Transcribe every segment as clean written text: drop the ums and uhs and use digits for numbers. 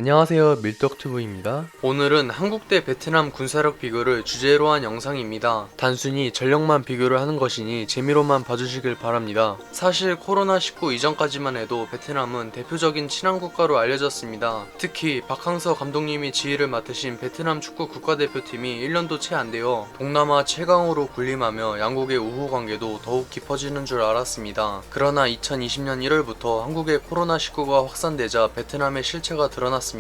안녕하세요, 밀떡튜브입니다. 오늘은 한국 대 베트남 군사력 비교를 주제로 한 영상입니다. 단순히 전력만 비교를 하는 것이니 재미로만 봐주시길 바랍니다. 사실 코로나19 이전까지만 해도 베트남은 대표적인 친한 국가로 알려졌습니다. 특히 박항서 감독님이 지휘를 맡으신 베트남 축구 국가대표팀이 1년도 채 안 되어 동남아 최강으로 군림하며 양국의 우호 관계도 더욱 깊어지는 줄 알았습니다. 그러나 2020년 1월부터 한국의 코로나19가 확산되자 베트남의 실체가 드러났습니다.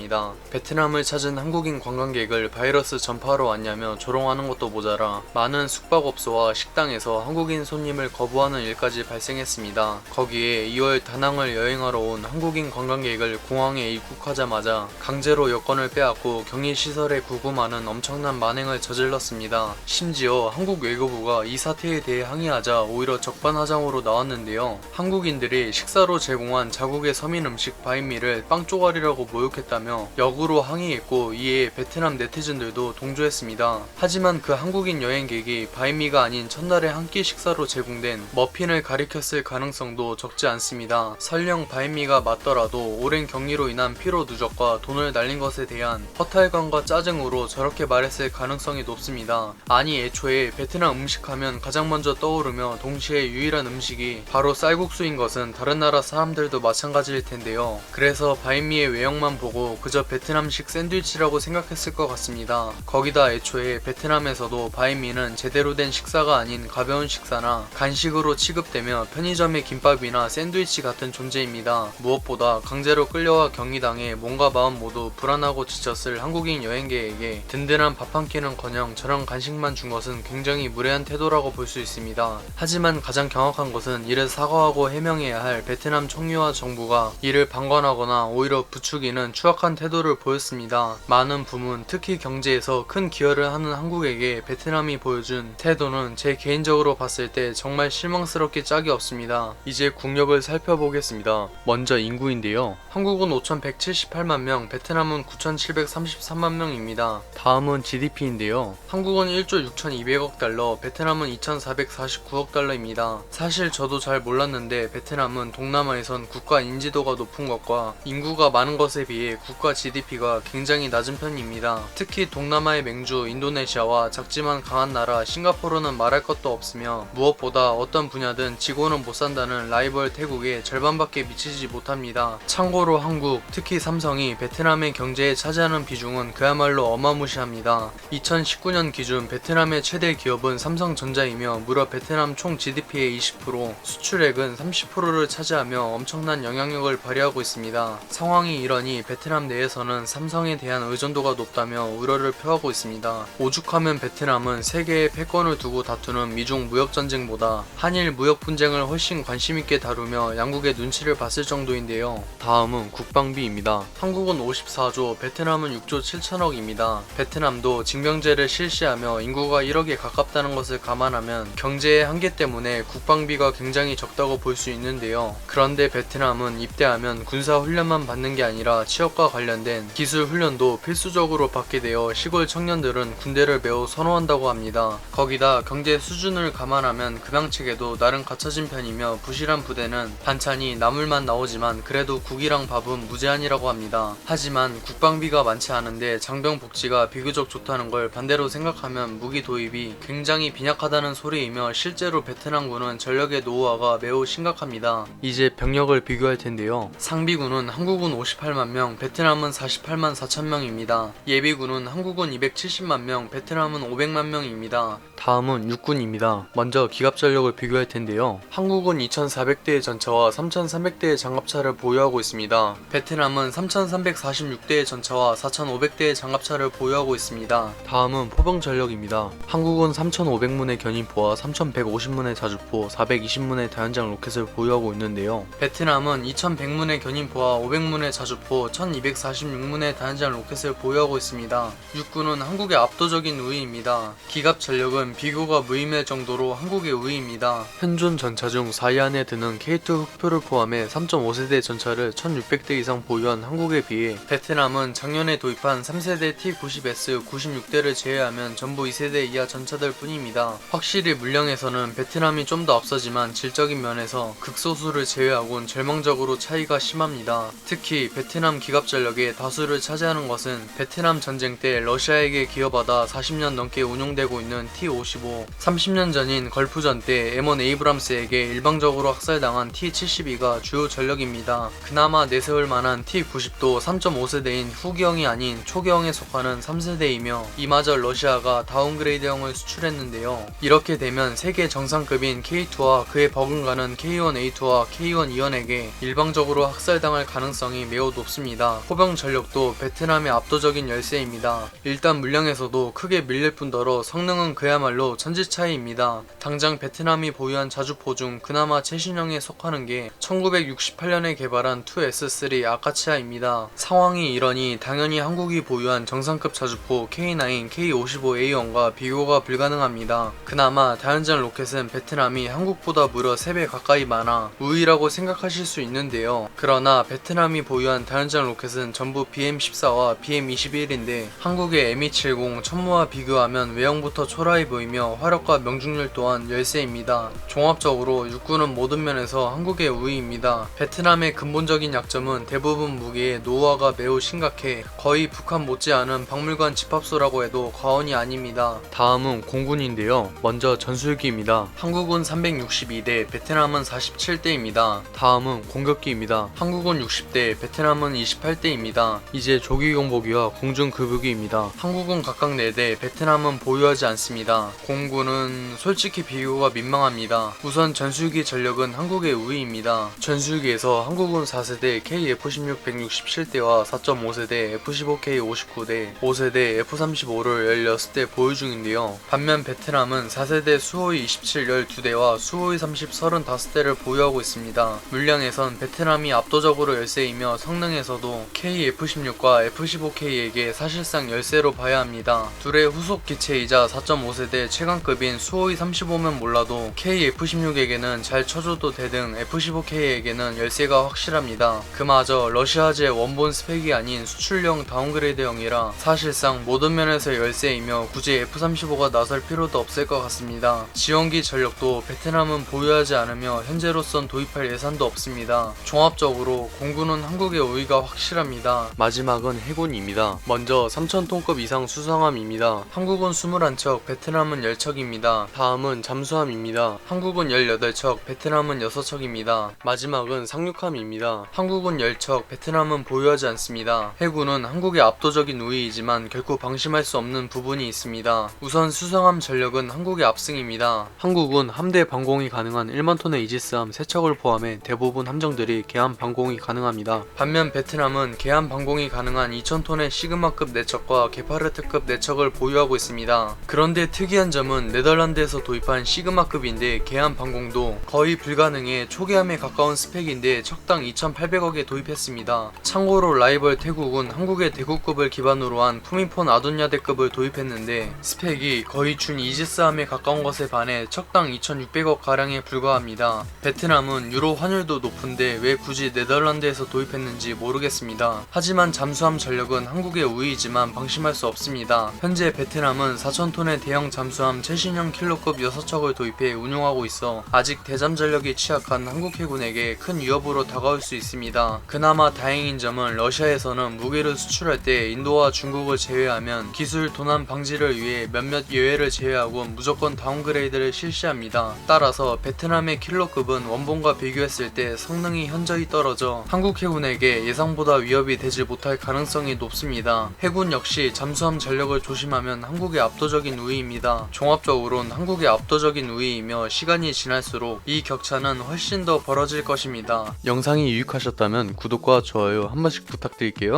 베트남을 찾은 한국인 관광객을 바이러스 전파하러 왔냐며 조롱하는 것도 모자라 많은 숙박업소와 식당에서 한국인 손님을 거부하는 일까지 발생했습니다. 거기에 2월 다낭을 여행하러 온 한국인 관광객을 공항에 입국하자마자 강제로 여권을 빼앗고 격리시설에 구금하는 엄청난 만행을 저질렀습니다. 심지어 한국 외교부가 이 사태에 대해 항의하자 오히려 적반하장으로 나왔는데요. 한국인들이 식사로 제공한 자국의 서민 음식 바인미를 빵 쪼가리라고 모욕했다며 역으로 항의했고 이에 베트남 네티즌들도 동조했습니다. 하지만 그 한국인 여행객이 바인미가 아닌 첫날에 한 끼 식사로 제공된 머핀을 가리켰을 가능성도 적지 않습니다. 설령 바인미가 맞더라도 오랜 격리로 인한 피로 누적과 돈을 날린 것에 대한 허탈감과 짜증으로 저렇게 말했을 가능성이 높습니다. 아니 애초에 베트남 음식하면 가장 먼저 떠오르며 동시에 유일한 음식이 바로 쌀국수인 것은 다른 나라 사람들도 마찬가지일 텐데요. 그래서 바인미의 외형만 보고 그저 베트남식 샌드위치라고 생각했을 것 같습니다. 거기다 애초에 베트남에서도 바인미는 제대로 된 식사가 아닌 가벼운 식사나 간식으로 취급되며 편의점의 김밥이나 샌드위치 같은 존재입니다. 무엇보다 강제로 끌려와 격리당해 몸과 마음 모두 불안하고 지쳤을 한국인 여행객에게 든든한 밥 한 끼는커녕 저런 간식만 준 것은 굉장히 무례한 태도라고 볼 수 있습니다. 하지만 가장 경악한 것은 이를 사과하고 해명해야 할 베트남 총리와 정부가 이를 방관하거나 오히려 부추기는 추악한 태도를 보였습니다. 많은 부문, 특히 경제에서 큰 기여를 하는 한국에게 베트남이 보여준 태도는 제 개인적으로 봤을 때 정말 실망스럽게 짝이 없습니다. 이제 국력을 살펴보겠습니다. 먼저 인구인데요. 한국은 5,178만 명, 베트남은 9,733만 명입니다. 다음은 GDP인데요. 한국은 1조 6,200억 달러, 베트남은 2,449억 달러입니다. 사실 저도 잘 몰랐는데 베트남은 동남아에선 국가 인지도가 높은 것과 인구가 많은 것에 비해 국가 GDP가 굉장히 낮은 편입니다. 특히 동남아의 맹주 인도네시아와 작지만 강한 나라 싱가포르는 말할 것도 없으며 무엇보다 어떤 분야든 지고는 못 산다는 라이벌 태국의 절반밖에 미치지 못합니다. 참고로 한국, 특히 삼성이 베트남의 경제에 차지하는 비중은 그야말로 어마무시합니다. 2019년 기준 베트남의 최대 기업은 삼성전자이며 무려 베트남 총 GDP의 20%, 수출액은 30%를 차지하며 엄청난 영향력을 발휘하고 있습니다. 상황이 이러니 베트남 내에서는 삼성에 대한 의존도가 높다며 우려를 표하고 있습니다. 오죽하면 베트남은 세계의 패권을 두고 다투는 미중 무역전쟁보다 한일 무역분쟁을 훨씬 관심있게 다루며 양국의 눈치를 봤을 정도인데요. 다음은 국방비입니다. 한국은 54조, 베트남은 6조 7천억입니다. 베트남도 징병제를 실시하며 인구가 1억에 가깝다는 것을 감안하면 경제의 한계 때문에 국방비가 굉장히 적다고 볼 수 있는데요. 그런데 베트남은 입대하면 군사훈련만 받는 게 아니라 취업과 관련된 기술 훈련도 필수적으로 받게 되어 시골 청년들은 군대를 매우 선호한다고 합니다. 거기다 경제 수준을 감안하면 금양책에도 나름 갖춰진 편이며 부실한 부대는 반찬이 나물만 나오지만 그래도 국이랑 밥은 무제한이라고 합니다. 하지만 국방비가 많지 않은데 장병 복지가 비교적 좋다는 걸 반대로 생각하면 무기 도입이 굉장히 빈약하다는 소리이며 실제로 베트남군은 전력의 노후화가 매우 심각합니다. 이제 병력을 비교할 텐데요. 상비군은 한국은 58만 명, 베트남은 48만 4천 명입니다. 예비군은 한국은 270만 명, 베트남은 500만 명입니다. 다음은 육군입니다. 먼저 기갑전력을 비교할 텐데요. 한국은 2,400대의 전차와 3,300대의 장갑차를 보유하고 있습니다. 베트남은 3,346대의 전차와 4,500대의 장갑차를 보유하고 있습니다. 다음은 포병전력입니다. 한국은 3,500문의 견인포와 3,150문의 자주포, 420문의 다연장 로켓을 보유하고 있는데요. 베트남은 2,100문의 견인포와 500문의 자주포, 1,246문의 다연장 로켓을 보유하고 있습니다. 육군은 한국의 압도적인 우위입니다. 기갑 전력은 비교가 무의미할 정도로 한국의 우위입니다. 현존 전차 중 4위 안에 드는 K2 흑표를 포함해 3.5세대 전차를 1,600대 이상 보유한 한국에 비해 베트남은 작년에 도입한 3세대 T-90S 96대를 제외하면 전부 2세대 이하 전차들 뿐입니다. 확실히 물량에서는 베트남이 좀 더 앞서지만 질적인 면에서 극소수를 제외하곤 절망적으로 차이가 심합니다. 특히 베트남 기갑 전력의 다수를 차지하는 것은 베트남 전쟁 때 러시아에게 기여받아 40년 넘게 운용되고 있는 T-55, 30년 전인 걸프전 때 M1 에이브람스에게 일방적으로 학살당한 T-72가 주요 전력입니다. 그나마 내세울 만한 T-90도 3.5세대인 후기형이 아닌 초기형에 속하는 3세대이며 이마저 러시아가 다운그레이드형을 수출했는데요. 이렇게 되면 세계 정상급인 K2와 그에 버금가는 K1A2와 K1E1에게 일방적으로 학살당할 가능성이 매우 높습니다. 포병 전력도 베트남의 압도적인 열세입니다. 일단 물량에서도 크게 밀릴 뿐더러 성능은 그야말로 천지차이입니다. 당장 베트남이 보유한 자주포 중 그나마 최신형에 속하는 게 1968년에 개발한 2S3 아카치아입니다. 상황이 이러니 당연히 한국이 보유한 정상급 자주포 K9, K55A1과 비교가 불가능합니다. 그나마 다연장 로켓은 베트남이 한국보다 무려 3배 가까이 많아 우위라고 생각하실 수 있는데요. 그러나 베트남이 보유한 다연장 로켓은 전부 BM14와 BM21인데 한국의 M270 천무와 비교하면 외형부터 초라해 보이며 화력과 명중률 또한 열세입니다. 종합적으로 육군은 모든 면에서 한국의 우위입니다. 베트남의 근본적인 약점은 대부분 무기의 노후화가 매우 심각해 거의 북한 못지않은 박물관 집합소라고 해도 과언이 아닙니다. 다음은 공군인데요. 먼저 전술기입니다. 한국은 362대, 베트남은 47대입니다. 다음은 공격기입니다. 한국은 60대, 베트남은 28대입니다. 이제 조기경보기와 공중급유기입니다. 한국은 각각 4대, 베트남은 보유하지 않습니다. 공군은 솔직히 비교가 민망합니다. 우선 전술기 전력은 한국의 우위입니다. 전술기에서 한국은 4세대 KF-16 167대와 4.5세대 F-15K 59대, 5세대 F-35를 16대 보유 중인데요. 반면 베트남은 4세대 수호이 27 12대와 수호이 30 35대를 보유하고 있습니다. 물량에선 베트남이 압도적으로 열세이며 성능에서도 KF-16과 F-15K에게 사실상 열세로 봐야 합니다. 둘의 후속 기체이자 4.5세대 최강급인 수호이 35면 몰라도 KF-16에게는 잘 쳐줘도 되등 F-15K에게는 열세가 확실합니다. 그마저 러시아제 원본 스펙이 아닌 수출용 다운그레이드형이라 사실상 모든 면에서 열세이며 굳이 F-35가 나설 필요도 없을 것 같습니다. 지원기 전력도 베트남은 보유하지 않으며 현재로선 도입할 예산도 없습니다. 종합적으로 공군은 한국의 우위가 확실합니다. 마지막은 해군입니다. 먼저 3000톤급 이상 수상함입니다. 한국은 21척, 베트남은 10척입니다. 다음은 잠수함입니다. 한국은 18척, 베트남은 6척입니다. 마지막은 상륙함입니다. 한국은 10척, 베트남은 보유하지 않습니다. 해군은 한국의 압도적인 우위이지만 결코 방심할 수 없는 부분이 있습니다. 우선 수상함 전력은 한국의 압승입니다. 한국은 함대 방공이 가능한 1만 톤의 이지스함 3척을 포함해 대부분 함정들이 개함 방공이 가능합니다. 반면 베트남은 개함 방공이 가능한 2000톤의 시그마급 4척과 게파르트급 4척을 보유하고 있습니다. 그런데 특이한 점은 네덜란드에서 도입한 시그마급인데 개함 방공도 거의 불가능해 초기함에 가까운 스펙인데 척당 2800억에 도입했습니다. 참고로 라이벌 태국은 한국의 대구급을 기반으로 한 푸미폰 아둔야대급을 도입했는데 스펙이 거의 준 이지스함에 가까운 것에 반해 척당 2600억 가량에 불과합니다. 베트남은 유로 환율도 높은데 왜 굳이 네덜란드에서 도입했는지 모르겠습니다. 하지만 잠수함 전력은 한국의 우위이지만 방심할 수 없습니다. 현재 베트남은 4000톤의 대형 잠수함 최신형 킬러급 6척을 도입해 운용하고 있어 아직 대잠 전력이 취약한 한국 해군에게 큰 위협으로 다가올 수 있습니다. 그나마 다행인 점은 러시아에서는 무기를 수출할 때 인도와 중국을 제외하면 기술 도난 방지를 위해 몇몇 예외를 제외하고 무조건 다운그레이드를 실시합니다. 따라서 베트남의 킬러급은 원본과 비교했을 때 성능이 현저히 떨어져 한국 해군에게 예상보다 위협이 되지 못할 가능성이 높습니다. 해군 역시 잠수함 전력을 조심하면 한국의 압도적인 우위입니다. 종합적으로는 한국의 압도적인 우위이며 시간이 지날수록 이 격차는 훨씬 더 벌어질 것입니다. 영상이 유익하셨다면 구독과 좋아요 한 번씩 부탁드릴게요.